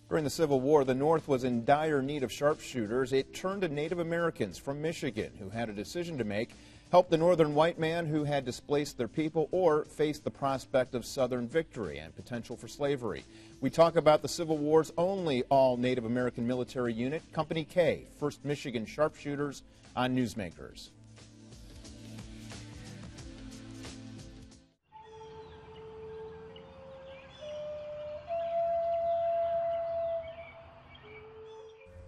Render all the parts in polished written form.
During the Civil War, the North was in dire need of sharpshooters. It turned to Native Americans from Michigan who had a decision to make: help the northern white man who had displaced their people, or face the prospect of Southern victory and potential for slavery. We talk about the Civil War's only all-Native American military unit, Company K, 1st Michigan Sharpshooters, on Newsmakers.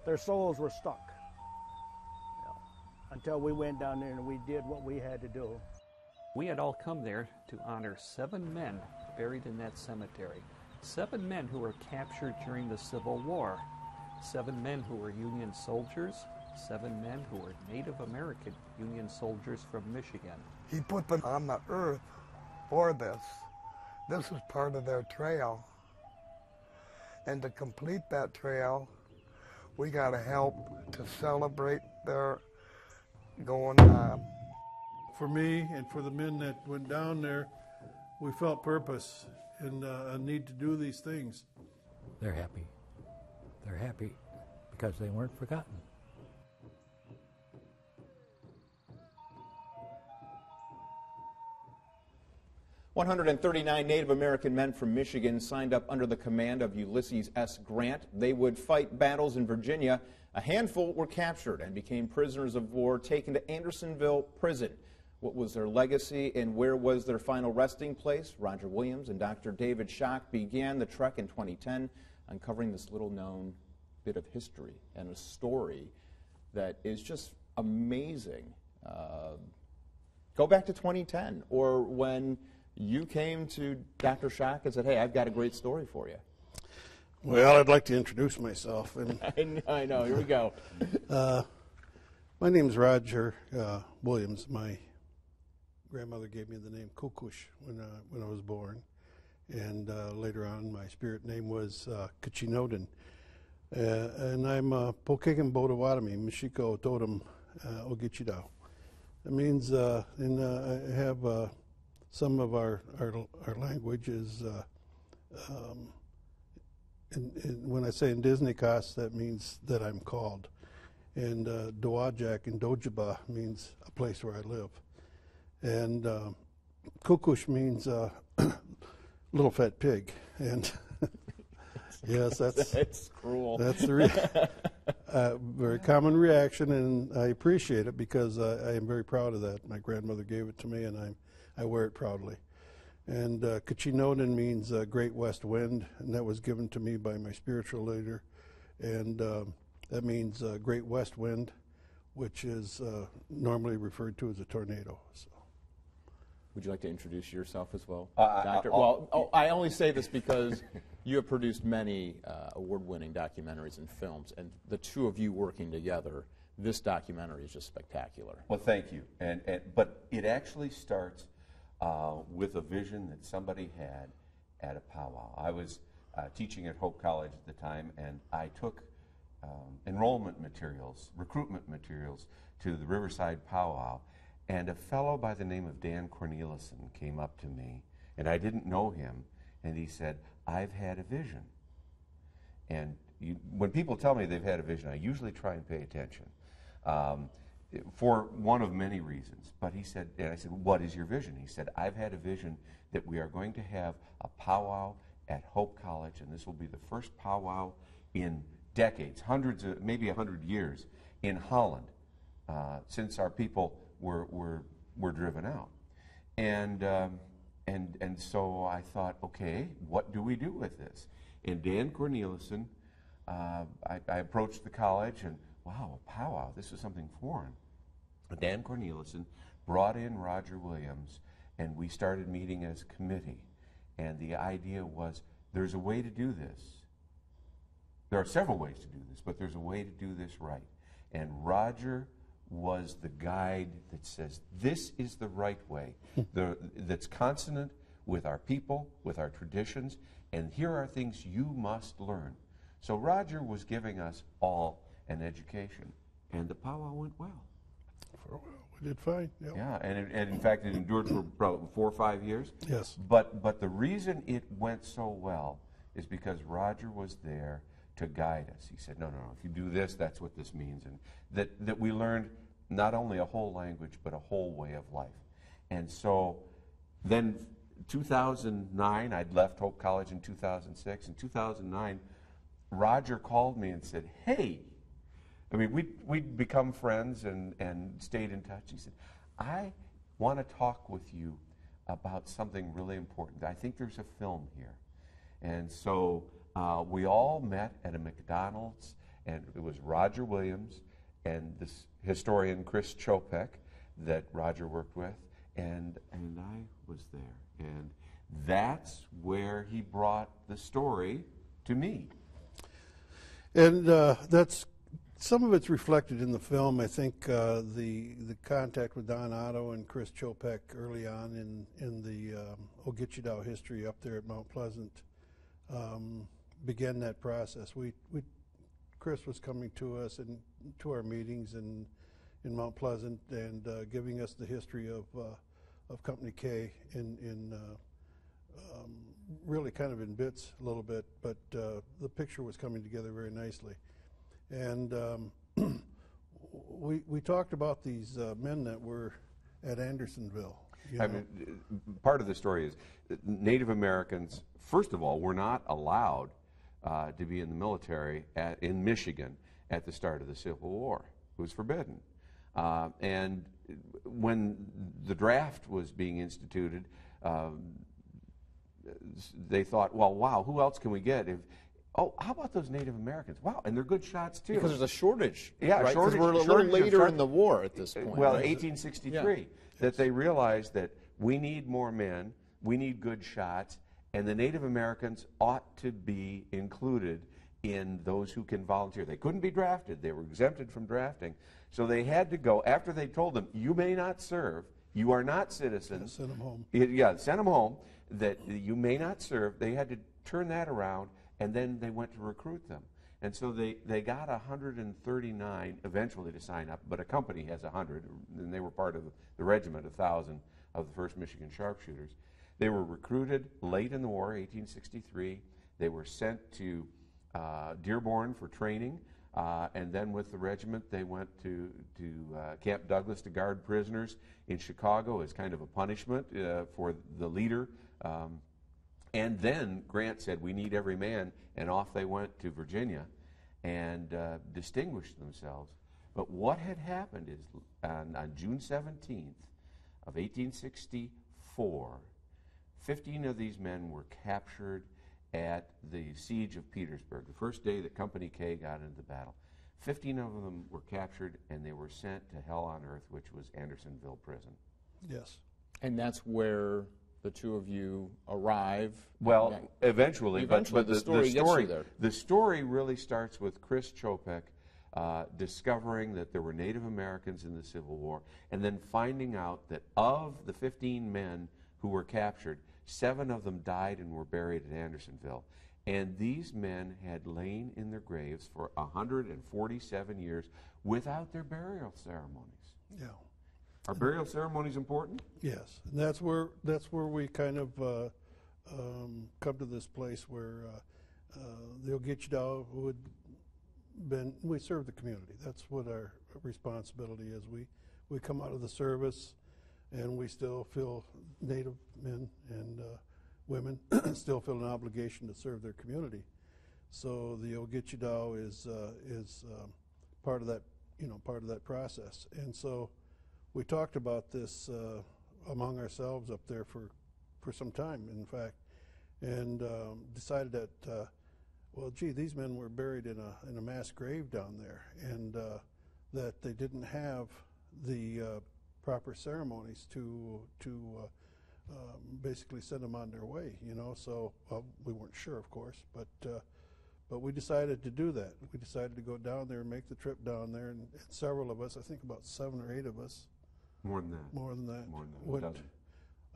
Their souls were stuck, until we went down there and we did what we had to do. We had all come there to honor 7 men buried in that cemetery. 7 men who were captured during the Civil War. 7 men who were Union soldiers. 7 men who were Native American Union soldiers from Michigan. He put them on the earth for this. This is part of their trail. And to complete that trail, we got to help to celebrate their going on. For me and for the men that went down there, we felt purpose and a need to do these things. They're happy. They're happy because they weren't forgotten. "139 Native American men from Michigan signed up under the command of Ulysses S. Grant. They would fight battles in Virginia. A handful were captured and became prisoners of war, taken to Andersonville prison. What was their legacy and where was their final resting place? Roger Williams and Dr. David Schock began the trek in 2010, uncovering this little-known bit of history and a story that is just amazing. Go back to 2010, or when you came to Dr. Schock and said, "Hey, I've got a great story for you." Well, I'd like to introduce myself. And I know, here we go. my name's Roger Williams. My grandmother gave me the name Kokush when I was born. And later on, my spirit name was Kachinoden. And I'm Pokagan Bodawatami, Mishiko Totem Ogichidao. It means, and I have some of our language is, when I say in Disney Cast, that means that I'm called. And Dowajak and Dojaba means a place where I live. And Kukush means little fat pig. And yes, that's cruel. That's the very common reaction, and I appreciate it because I am very proud of that. My grandmother gave it to me, and I wear it proudly. And Kachinoden means great west wind, and that was given to me by my spiritual leader. And that means great west wind, which is normally referred to as a tornado. So. Would you like to introduce yourself as well, Doctor? I only say this because you have produced many award-winning documentaries and films, and the two of you working together, this documentary is just spectacular. Well, thank you. But it actually starts with a vision that somebody had at a powwow. I was teaching at Hope College at the time, and I took enrollment materials, recruitment materials, to the Riverside powwow. And a fellow by the name of Dan Corneliuson came up to me, and I didn't know him, and he said, "I've had a vision." And when people tell me they've had a vision, I usually try and pay attention for one of many reasons. But he said, and I said, "What is your vision?" He said, "I've had a vision that we are going to have a powwow at Hope College, and this will be the first powwow in decades, hundreds of, maybe 100 years, in Holland, since our people were driven out." And so I thought, okay, what do we do with this? And Dan Corneliuson, I approached the college, and wow, a powwow, this is something foreign. Dan Corneliuson brought in Roger Williams, and we started meeting as a committee. And the idea was, there's a way to do this. There are several ways to do this, but there's a way to do this right. And Roger was the guide that says, this is the right way, that's consonant with our people, with our traditions, and here are things you must learn. So Roger was giving us all an education, and the powwow went well. For a while, we did fine. Yep. Yeah, and in fact, it endured for probably 4 or 5 years. Yes. But the reason it went so well is because Roger was there to guide us. He said, no, if you do this, that's what this means. And that we learned not only a whole language, but a whole way of life. And so then 2009, I'd left Hope College in 2006. In 2009, Roger called me and said, hey, I mean, we'd become friends and stayed in touch. He said, I want to talk with you about something really important. I think there's a film here. And so we all met at a McDonald's, and it was Roger Williams and this historian Chris Chopek that Roger worked with, and I was there. And that's where he brought the story to me. And that's some of it's reflected in the film. I think the contact with Don Otto and Chris Chopek early on in the Ogeechee history up there at Mount Pleasant began that process. Chris was coming to us and to our meetings in Mount Pleasant and giving us the history of Company K in really kind of in bits a little bit, but the picture was coming together very nicely. And we talked about these men that were at Andersonville. I mean, part of the story is that Native Americans, first of all, were not allowed to be in the military in Michigan at the start of the Civil War. It was forbidden. And when the draft was being instituted, they thought, well, wow, who else can we get? Oh, how about those Native Americans? Wow, and they're good shots too. Because there's a shortage. Yeah, right? shortage. We're a little later in the war at this point. Well, right? 1863, that they realized that we need more men, we need good shots, and the Native Americans ought to be included in those who can volunteer. They couldn't be drafted. They were exempted from drafting. So they had to go, after they told them, you may not serve, you are not citizens. Send them home. Send them home, that you may not serve. They had to turn that around, and then they went to recruit them. And so they got 139 eventually to sign up, but a company has 100, and they were part of the regiment, 1,000 of the 1st Michigan Sharpshooters. They were recruited late in the war, 1863. They were sent to Dearborn for training, and then with the regiment they went to Camp Douglas to guard prisoners in Chicago as kind of a punishment for the leader. And then Grant said, we need every man, and off they went to Virginia and distinguished themselves. But what had happened is on June 17th of 1864, 15 of these men were captured at the siege of Petersburg, the first day that Company K got into the battle. 15 of them were captured, and they were sent to hell on earth, which was Andersonville prison. Yes. And that's where the two of you arrive. Well, eventually, but the story gets you there. The story really starts with Chris Chopek discovering that there were Native Americans in the Civil War, and then finding out that of the 15 men who were captured, 7 of them died and were buried at Andersonville. And these men had lain in their graves for 147 years without their burial ceremonies. Yeah. Are burial ceremonies important? Yes, and that's where we kind of come to this place where the Ogeechee would we serve the community. That's what our responsibility is. We come out of the service, and we still feel Native men and women still feel an obligation to serve their community. So the Ogeechee is part of that process, and so. We talked about this among ourselves up there for some time, in fact, and decided that, well, gee, these men were buried in a mass grave down there, and that they didn't have the proper ceremonies to basically send them on their way, So we weren't sure, of course, but we decided to do that. We decided to go down there and make the trip down there, and several of us, I think about 7 or 8 of us. More than that. More than that. More than that.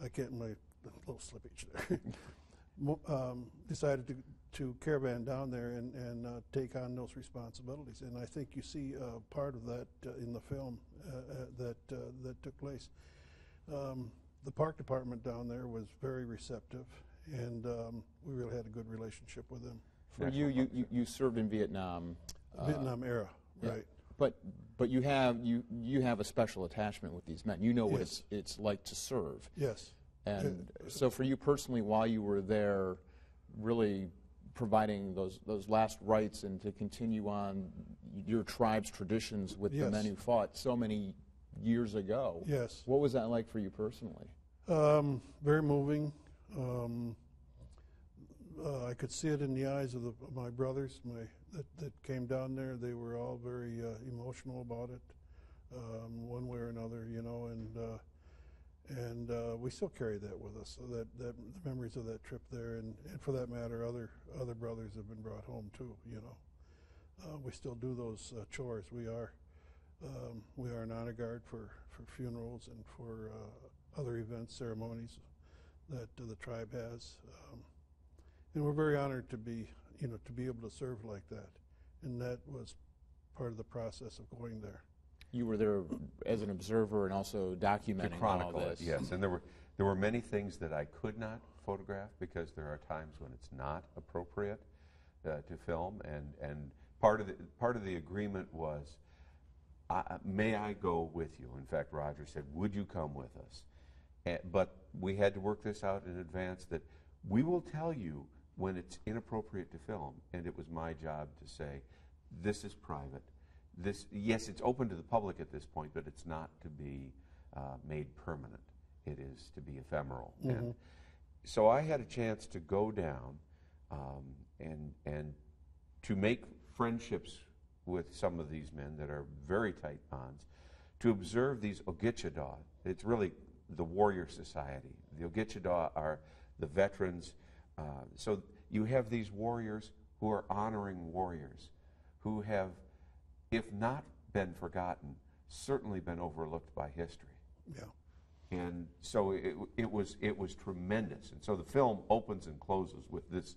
I can't, my little slippage there. Decided to caravan down there and take on those responsibilities. And I think you see part of that in the film that took place. The park department down there was very receptive, and we really had a good relationship with them. For you served in Vietnam. Vietnam era, yeah. right? But you have a special attachment with these men. You know what it's like to serve. Yes. And so for you personally, while you were there, really providing those last rites and to continue on your tribe's traditions with the men who fought so many years ago. Yes. What was that like for you personally? Very moving. I could see it in the eyes of my brothers that came down there. They were all very emotional about it, one way or another, you know, and we still carry that with us. So that the memories of that trip there, and for that matter, other brothers have been brought home too. You know, we still do those chores. We are an honor guard for funerals and for other events, ceremonies that the tribe has. And we're very honored to be able to serve like that. And that was part of the process of going there. You were there as an observer and also documenting to chronicle all this. It, yes. And there were many things that I could not photograph because there are times when it's not appropriate to film. And part of the agreement was, may I go with you? In fact, Roger said, would you come with us? But we had to work this out in advance that we will tell you when it's inappropriate to film, and it was my job to say, this is private. Yes, it's open to the public at this point, but it's not to be made permanent. It is to be ephemeral. Mm-hmm. And so I had a chance to go down and to make friendships with some of these men that are very tight bonds, to observe these Ogichidaw. It's really the warrior society. The Ogichidaw are the veterans. So you have these warriors who are honoring warriors, who have, if not been forgotten, certainly been overlooked by history. Yeah. And so it was tremendous. And so the film opens and closes with this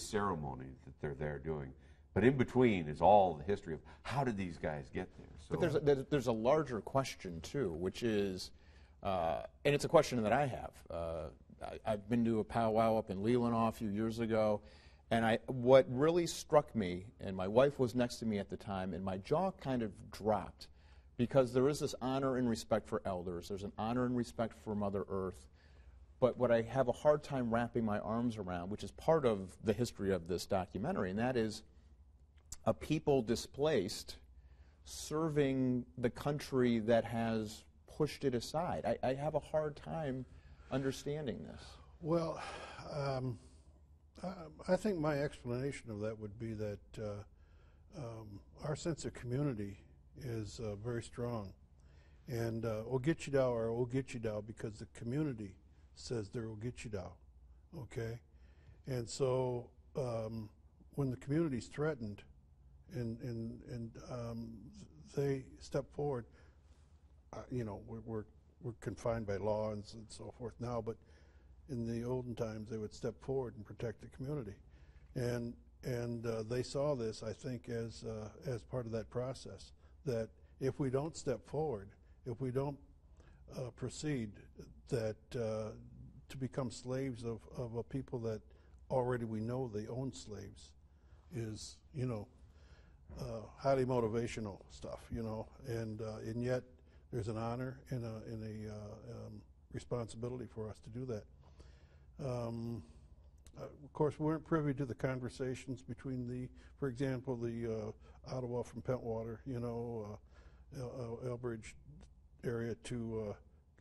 ceremony that they're there doing. But in between is all the history of how did these guys get there. So but there's a larger question too, which is, and it's a question that I have. I've been to a powwow up in Leelanau a few years ago, and what really struck me, and my wife was next to me at the time, and my jaw kind of dropped, because there is this honor and respect for elders. There's an honor and respect for Mother Earth. But what I have a hard time wrapping my arms around, which is part of the history of this documentary, and that is a people displaced serving the country that has pushed it aside. I have a hard time understanding this. Well, I think my explanation of that would be that our sense of community is very strong. And Ogichidaw are Ogichidaw because the community says they're Ogichidaw, okay? And so when the community's threatened and they step forward, you know, we're confined by law and so forth now, but in the olden times they would step forward and protect the community, and they saw this, I think, as part of that process, that if we don't step forward, if we don't proceed, that to become slaves of a people that already we know they own slaves is, you know, highly motivational stuff, you know, and yet there's an honor and a responsibility for us to do that. Of course, we weren't privy to the conversations between for example, the Ottawa from Pentwater, you know, Elbridge area, to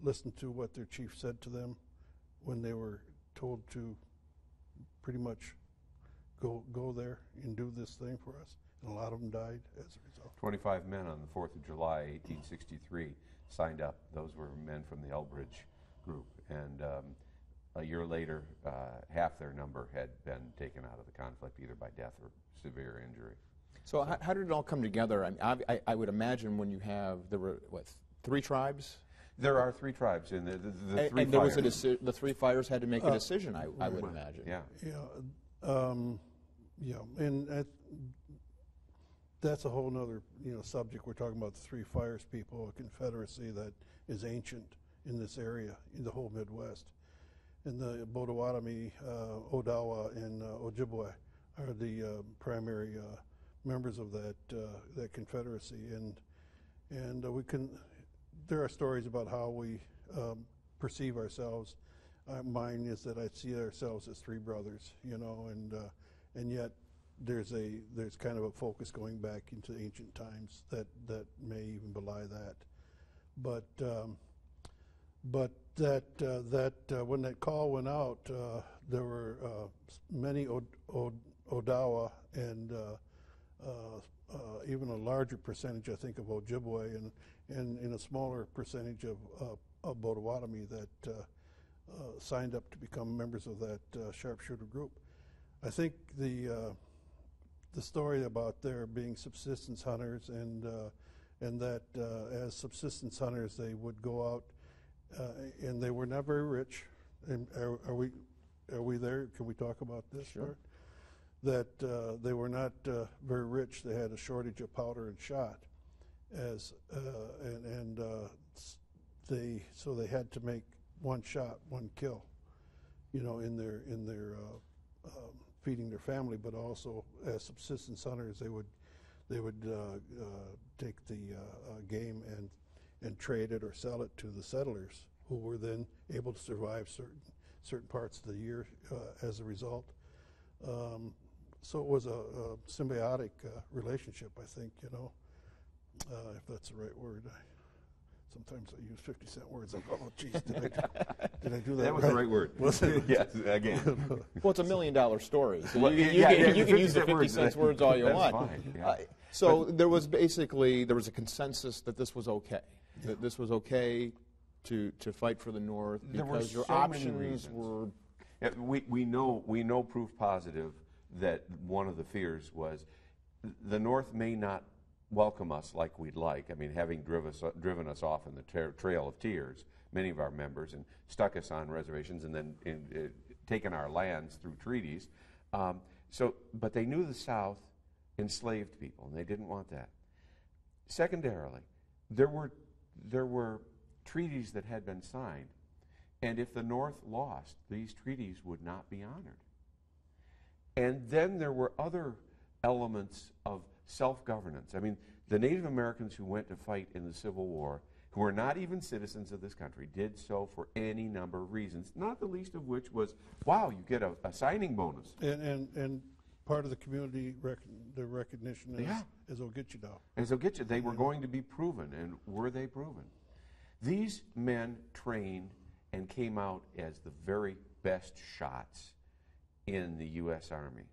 listen to what their chief said to them when they were told to pretty much go there and do this thing for us. And a lot of them died as a result. 25 men on the 4th of July, 1863, signed up. Those were men from the Elbridge group. And a year later, half their number had been taken out of the conflict, either by death or severe injury. So how did it all come together? I would imagine when there were, what, 3 tribes? There are 3 tribes, and the 3 and there was the 3 fighters had to make a decision, I would imagine. Yeah. Yeah, and that's a whole other, you know, subject. We're talking about the 3 Fires people, a confederacy that is ancient in this area, in the whole Midwest. And the Potawatomi, Odawa, and Ojibwe are the primary members of that confederacy, and we can. There are stories about how we perceive ourselves. Mine is that I see ourselves as three brothers, you know, and yet there's kind of a focus going back into ancient times that may even belie that. But when that call went out, there were many Odawa and even a larger percentage, I think, of Ojibwe and a smaller percentage of Potawatomi that signed up to become members of that sharpshooter group. I think the story about there being subsistence hunters and that as subsistence hunters they would go out and they were not very rich. And are we there? Can we talk about this? Sure. Part? That they were not very rich. They had a shortage of powder and shot, so they had to make one shot, one kill, you know, in their feeding their family, but also as subsistence hunters, they would take the game and trade it or sell it to the settlers, who were then able to survive certain parts of the year as a result. So it was a symbiotic relationship, I think, you know, if that's the right word. Sometimes I use 50-cent words. I go, oh, geez, did I do that? That was the right word. Was it? Yes, again. Well, it's $1 million story. So Well, you can use the 50-cent 50 words. cents words all you That's want. fine, yeah. So there was a consensus that this was okay. That this was okay to fight for the North There were because your so many options reasons. were. Yeah, we know proof positive that one of the fears was the North may not welcome us like we'd like. I mean, having driven us off in the Trail of Tears, many of our members, and stuck us on reservations and then taken our lands through treaties. But they knew the South enslaved people, and they didn't want that. Secondarily, there were treaties that had been signed, and if the North lost, these treaties would not be honored. And then there were other elements of self-governance. I mean, the Native Americans who went to fight in the Civil War, who were not even citizens of this country, did so for any number of reasons, not the least of which was, wow, you get a signing bonus. And part of the community the recognition is Ogichidao. As Ogichidao, they were going to be proven, and were they proven? These men trained and came out as the very best shots in the U.S. Army.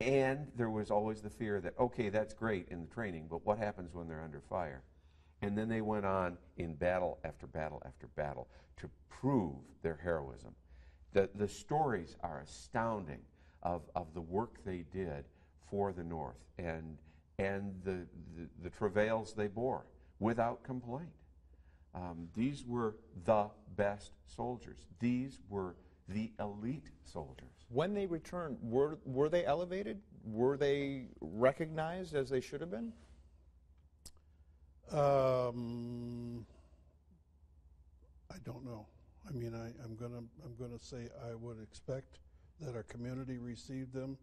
And there was always the fear that, okay, that's great in the training, but what happens when they're under fire? And then they went on in battle after battle after battle to prove their heroism. The stories are astounding of the work they did for the North and the travails they bore without complaint. These were the best soldiers. These were the elite soldiers. When they returned, were they elevated? Were they recognized as they should have been? I don't know. I mean, I'm gonna say I would expect that our community received them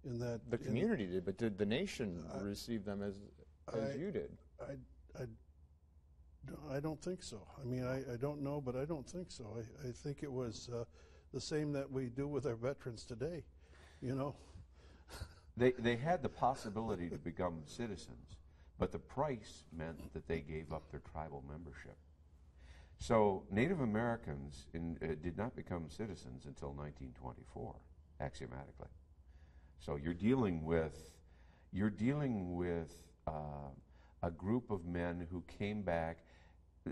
in that. The community did, but did the nation receive them as you did? I don't think so. I mean, I don't know, but I don't think so. I think it was the same that we do with our veterans today, you know. They had the possibility to become citizens, but the price meant that they gave up their tribal membership. So Native Americans did not become citizens until 1924, axiomatically. So you're dealing with a group of men who came back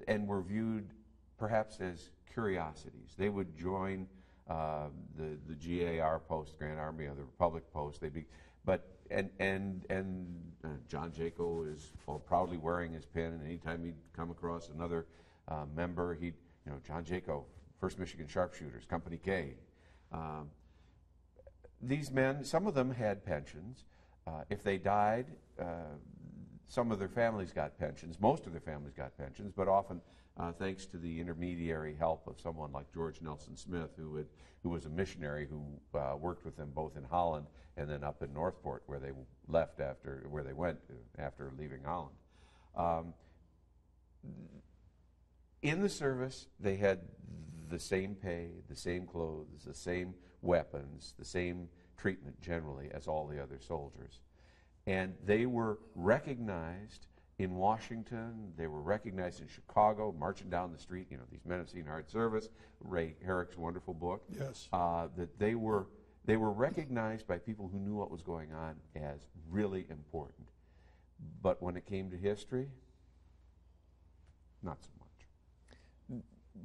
and were viewed perhaps as curiosities. They would join the GAR post, Grand Army of the Republic post. John Jaco is proudly wearing his pin, and anytime he'd come across another member, John Jaco, 1st Michigan Sharpshooters, Company K. These men, some of them had pensions. If they died, some of their families got pensions. Most of their families got pensions, but often thanks to the intermediary help of someone like George Nelson Smith, who was a missionary who worked with them both in Holland and then up in Northport, where they went after leaving Holland. In the service, they had the same pay, the same clothes, the same weapons, the same treatment generally as all the other soldiers. And they were recognized in Washington, they were recognized in Chicago, marching down the street. You know, these men have seen hard service. Ray Herrick's wonderful book. Yes. That they were recognized by people who knew what was going on as really important. But when it came to history, not so much.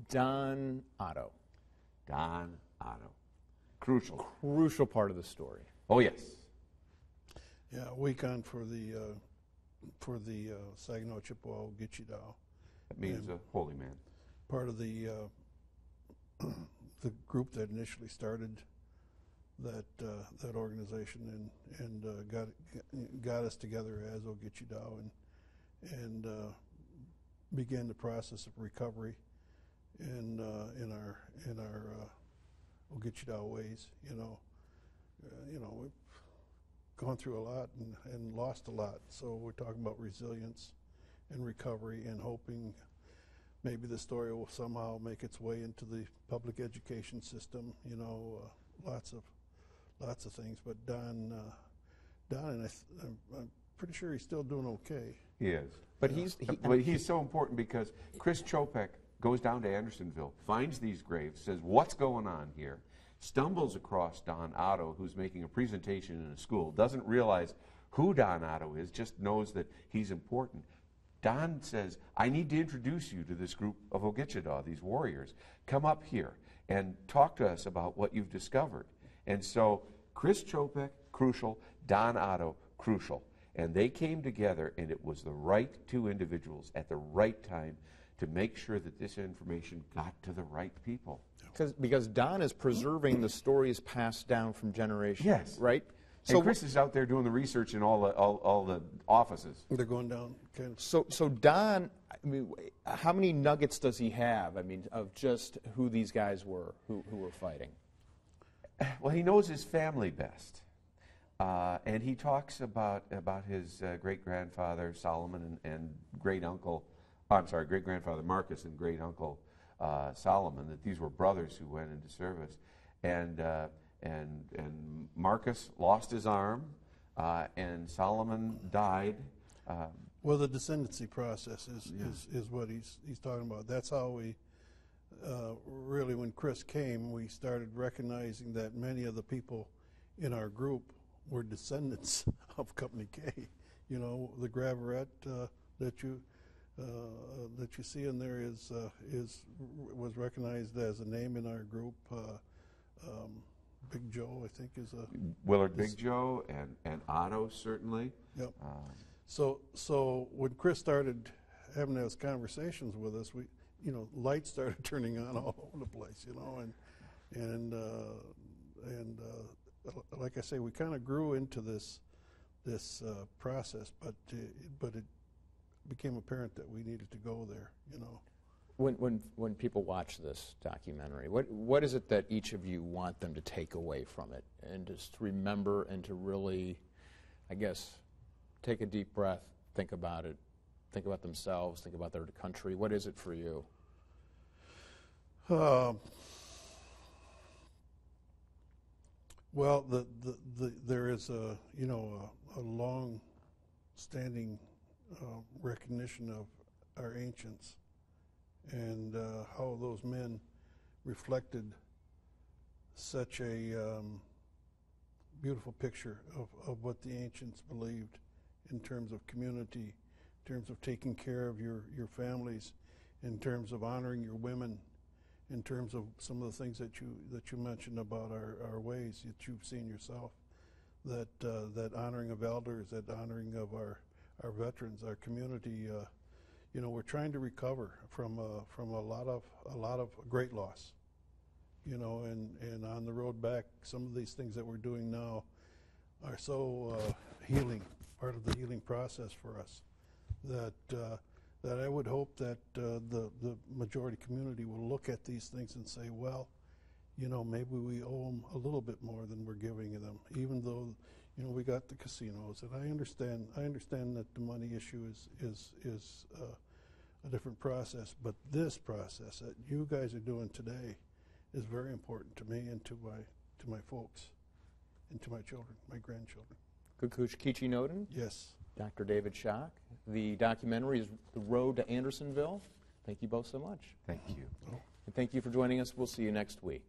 Don Otto. Don Otto. Crucial. Crucial part of the story. Oh, yes. Yeah, a week on for the Saginaw Chippewa Gitchidao. That means a holy man. Part of the the group that initially started that organization and got us together as Ogichidao and began the process of recovery in our Ogichidao ways. We've gone through a lot and lost a lot. So we're talking about resilience and recovery and hoping maybe the story will somehow make its way into the public education system. Lots of things. But Don and I'm pretty sure he's still doing okay. He is. But he's so important because Chris Chopek goes down to Andersonville, finds these graves, says, "What's going on here?" Stumbles across Don Otto, who's making a presentation in a school, doesn't realize who Don Otto is, just knows that he's important. Don says, "I need to introduce you to this group of Ogichidao, these warriors. Come up here and talk to us about what you've discovered." And so Chris Chopek, crucial, Don Otto, crucial. And they came together, and it was the right two individuals at the right time to make sure that this information got to the right people. Because Don is preserving the stories passed down from generations. Yes. Right? So Chris is out there doing the research in all the offices. They're going down. So Don, I mean, how many nuggets does he have? I mean, of just who these guys were who were fighting. Well, he knows his family best, and he talks about his great-grandfather Solomon and great-grandfather Marcus and great-uncle Solomon. That these were brothers who went into service, and Marcus lost his arm, and Solomon died. Well, the descendancy process is what he's talking about. That's how we really, when Chris came, we started recognizing that many of the people in our group were descendants of Company K. The Graverette that you see in there was recognized as a name in our group. Big Joe, I think, is a Willard Big Joe and Otto certainly. Yep. So when Chris started having those conversations with us, lights started turning on all over the place, and like I say, we kind of grew into this process, but it became apparent that we needed to go there, When people watch this documentary, what is it that each of you want them to take away from it and just remember and to really, I guess, take a deep breath, think about it, think about themselves, think about their country? What is it for you? Well, there is a long-standing recognition of our ancients and how those men reflected such a beautiful picture of what the ancients believed in terms of community, in terms of taking care of your families, in terms of honoring your women, in terms of some of the things that you mentioned about our ways that you've seen yourself, that honoring of elders, that honoring of our veterans, our community. We're trying to recover from a lot of great loss. And on the road back, some of these things that we're doing now are so healing, part of the healing process for us. that I would hope that the majority community will look at these things and say, well, you know, maybe we owe them a little bit more than we're giving them, even though, you know, we got the casinos. And I understand that the money issue is a different process, but this process that you guys are doing today is very important to me and to my folks and to my children, my grandchildren. Kukush Kichi-Noden, Yes. Dr. David Schock. The documentary is The Road to Andersonville. Thank you both so much. Thank you. And thank you for joining us. We'll see you next week.